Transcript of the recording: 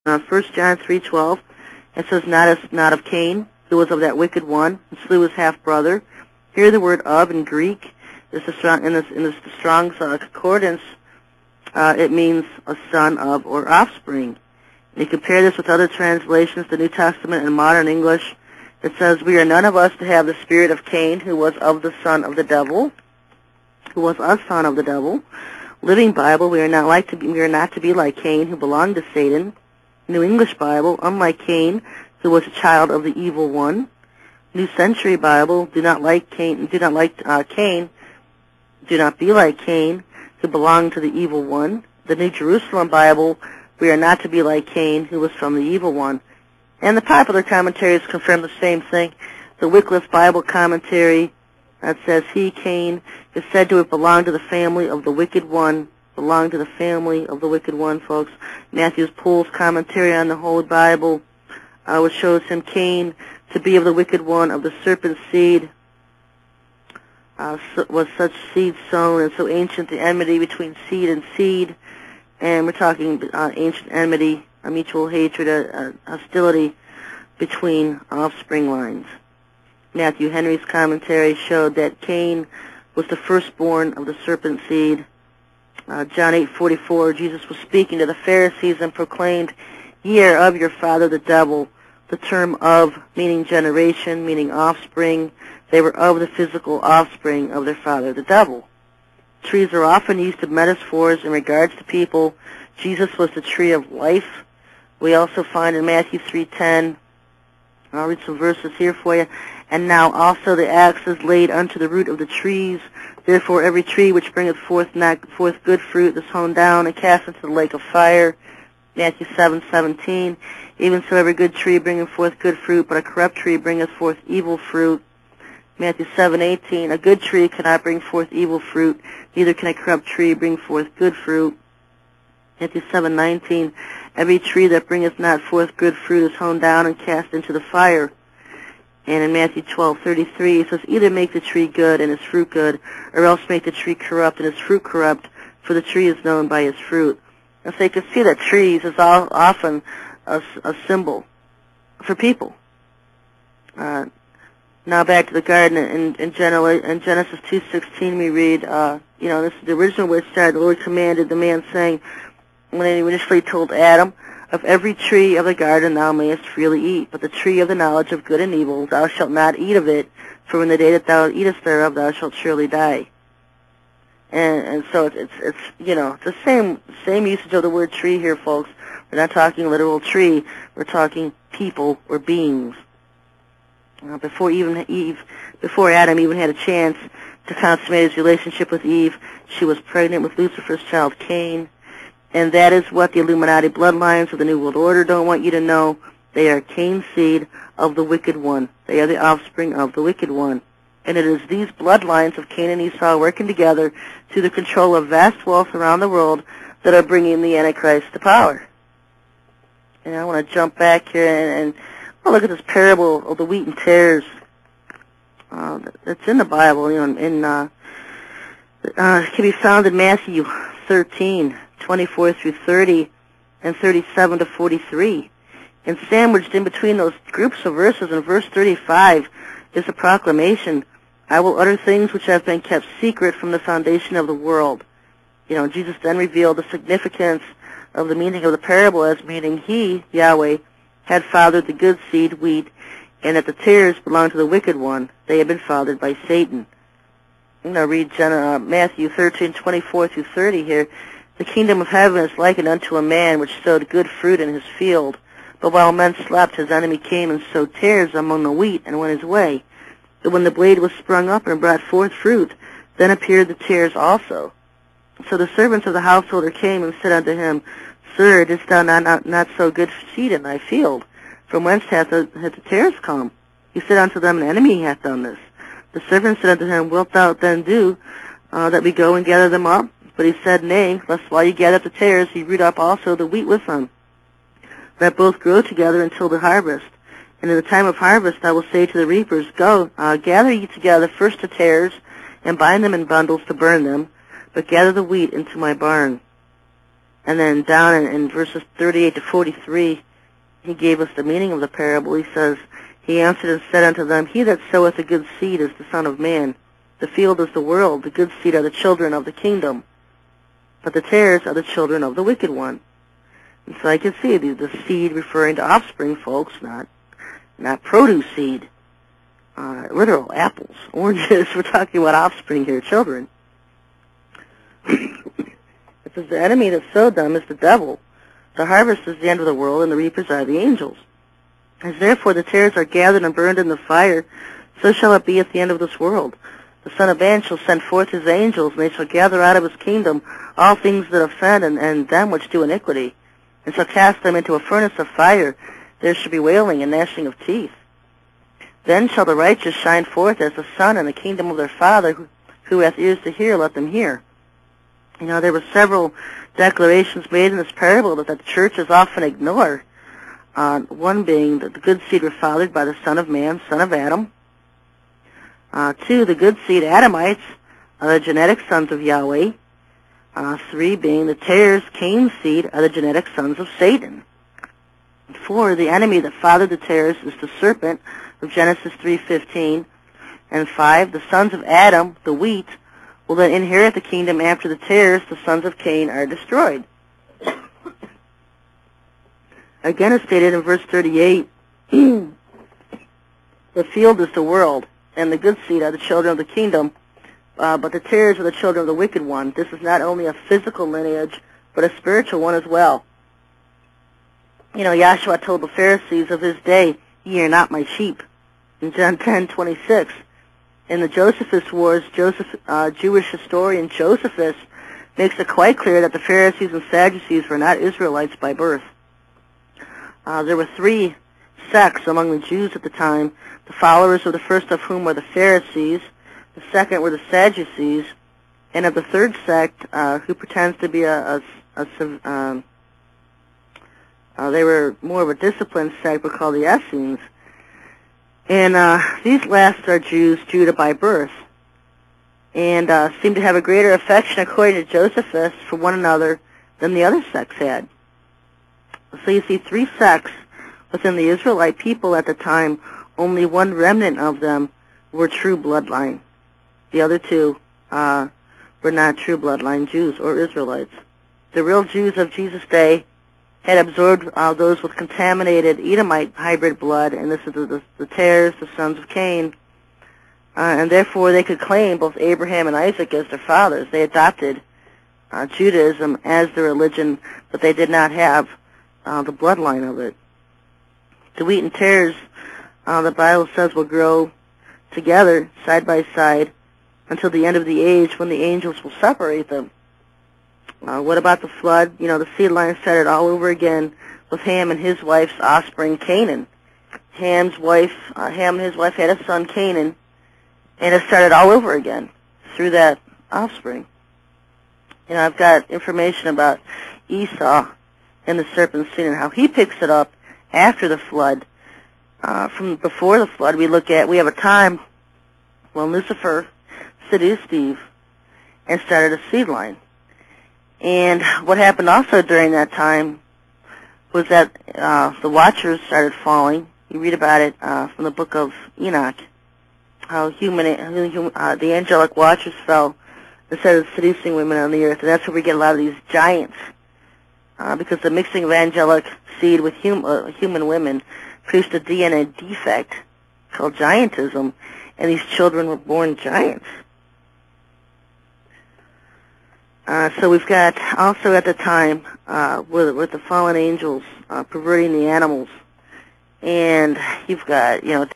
1 John 3:12. It says, not of Cain, who was of that wicked one, and slew his half-brother. Here the word of in Greek is in the Strong's Concordance. It means a son of or offspring. And you compare this with other translations, the New Testament and modern English. It says, we are none of us to have the spirit of Cain, who was of the son of the devil, who was a son of the devil. Living Bible, we are not to be like Cain, who belonged to Satan. New English Bible, unlike Cain, who was a child of the evil one. New Century Bible, do not be like Cain, who belonged to the evil one. The New Jerusalem Bible, we are not to be like Cain, who was from the evil one. And the popular commentaries confirm the same thing. The Wycliffe Bible commentary that says, he, Cain, is said to have belonged to the family of the wicked one. Belonged to the family of the wicked one, folks. Matthew Poole's commentary on the Holy Bible, which shows him, Cain, to be of the wicked one, of the serpent seed, was such seed sown, and so ancient the enmity between seed and seed. And we're talking ancient enmity, a mutual hatred, hostility between offspring lines. Matthew Henry's commentary showed that Cain was the firstborn of the serpent seed. John 8:44, Jesus was speaking to the Pharisees and proclaimed, ye are of your father the devil. The term of, meaning generation, meaning offspring. They were of the physical offspring of their father the devil. Trees are often used as metaphors in regards to people. Jesus was the tree of life. We also find in Matthew 3:10, I'll read some verses here for you. And now also the axe is laid unto the root of the trees. Therefore every tree which bringeth forth good fruit is hewn down and cast into the lake of fire. Matthew 7:17. Even so every good tree bringeth forth good fruit, but a corrupt tree bringeth forth evil fruit. Matthew 7:18. A good tree cannot bring forth evil fruit, neither can a corrupt tree bring forth good fruit. Matthew 7:19. Every tree that bringeth not forth good fruit is hewn down and cast into the fire. And in Matthew 12:33, it says, either make the tree good and its fruit good, or else make the tree corrupt and its fruit corrupt, for the tree is known by its fruit. And so you can see that trees is often a symbol for people. Now back to the garden. In Genesis 2:16 we read, this is the original where it started. The Lord commanded the man, saying, when he initially told Adam, of every tree of the garden thou mayest freely eat, but the tree of the knowledge of good and evil thou shalt not eat of it, for in the day that thou eatest thereof thou shalt surely die. And so it's the same usage of the word tree here, folks. We're not talking literal tree. We're talking people or beings. Before Adam even had a chance to consummate his relationship with Eve, she was pregnant with Lucifer's child Cain. And that is what the Illuminati bloodlines of the New World Order don't want you to know. They are Cain's seed of the wicked one. They are the offspring of the wicked one. And it is these bloodlines of Cain and Esau working together to the control of vast wealth around the world that are bringing the Antichrist to power. And I want to jump back here and look at this parable of the wheat and tares. It's in the Bible, it can be found in Matthew 13:24 through 30 and 37 to 43. And sandwiched in between those groups of verses in verse 35 is a proclamation, I will utter things which have been kept secret from the foundation of the world. Jesus then revealed the significance of the meaning of the parable as meaning he, Yahweh, had fathered the good seed, wheat, and that the tares belonged to the wicked one. They had been fathered by Satan. I'm going to read Matthew 13:24 through 30 here. The kingdom of heaven is likened unto a man which sowed good fruit in his field. But while men slept, his enemy came and sowed tares among the wheat and went his way. But when the blade was sprung up and brought forth fruit, then appeared the tares also. So the servants of the householder came and said unto him, Sir, didst thou not sow good seed in thy field? From whence hath the tares come? He said unto them, An enemy hath done this. The servants said unto him, Wilt thou then do that we go and gather them up? But he said, Nay, lest while ye gather up the tares, ye root up also the wheat with them, that both grow together until the harvest. And in the time of harvest I will say to the reapers, Go, gather ye together first the tares, and bind them in bundles to burn them, but gather the wheat into my barn. And then down in verses 38 to 43, he gave us the meaning of the parable. He says, he answered and said unto them, He that soweth the good seed is the Son of Man. The field is the world. The good seed are the children of the kingdom. But the tares are the children of the wicked one. And so I can see the seed referring to offspring, folks, not produce seed. Literal apples, oranges. We're talking about offspring here, children. It says the enemy that sowed them is the devil. The harvest is the end of the world, and the reapers are the angels. As therefore the tares are gathered and burned in the fire, so shall it be at the end of this world. The Son of Man shall send forth his angels, and they shall gather out of his kingdom all things that offend, and them which do iniquity, and shall cast them into a furnace of fire. There shall be wailing and gnashing of teeth. Then shall the righteous shine forth as the sun in the kingdom of their Father. Who hath ears to hear, let them hear. You know, there were several declarations made in this parable that the churches often ignore. One being that the good seed were fathered by the Son of Man, son of Adam. Two, the good seed Adamites are the genetic sons of Yahweh. Three, being the tares, Cain's seed, are the genetic sons of Satan. Four, the enemy that fathered the tares is the serpent of Genesis 3:15. And five, the sons of Adam, the wheat, will then inherit the kingdom after the tares, the sons of Cain, are destroyed. Again, it's stated in verse 38, the field is the world, and the good seed are the children of the kingdom, but the tares are the children of the wicked one. This is not only a physical lineage, but a spiritual one as well. You know, Yahshua told the Pharisees of his day, Ye are not my sheep, in John 10:26. In the Josephus Wars, Jewish historian Josephus makes it quite clear that the Pharisees and Sadducees were not Israelites by birth. There were three sects among the Jews at the time, the followers of the first of whom were the Pharisees, the second were the Sadducees, and of the third sect, who pretends to be they were more of a disciplined sect, were called the Essenes. And these last are Jews, Judah by birth, and seem to have a greater affection, according to Josephus, for one another than the other sects had. So you see three sects within the Israelite people at the time. Only one remnant of them were true bloodline. The other two were not true bloodline Jews or Israelites. The real Jews of Jesus' day had absorbed those with contaminated Edomite hybrid blood, and this is the tares, the sons of Cain, and therefore they could claim both Abraham and Isaac as their fathers. They adopted Judaism as their religion, but they did not have the bloodline of it. The wheat and tares, the Bible says, will grow together, side by side, until the end of the age, when the angels will separate them. What about the flood? You know, the seed line started all over again with Ham and his wife's offspring, Canaan. Ham and his wife had a son, Canaan, and it started all over again through that offspring. You know, I've got information about Esau and the serpent seed and how he picks it up after the flood. From before the flood, we have a time when Lucifer seduced Eve and started a seed line. And what happened also during that time was that the watchers started falling. You read about it from the book of Enoch, how the angelic watchers fell instead of seducing women on the earth. And that's where we get a lot of these giants, because the mixing of angelic seed with human women produced a DNA defect called giantism, and these children were born giants. So we've got also at the time with the fallen angels perverting the animals, and you've got, you know,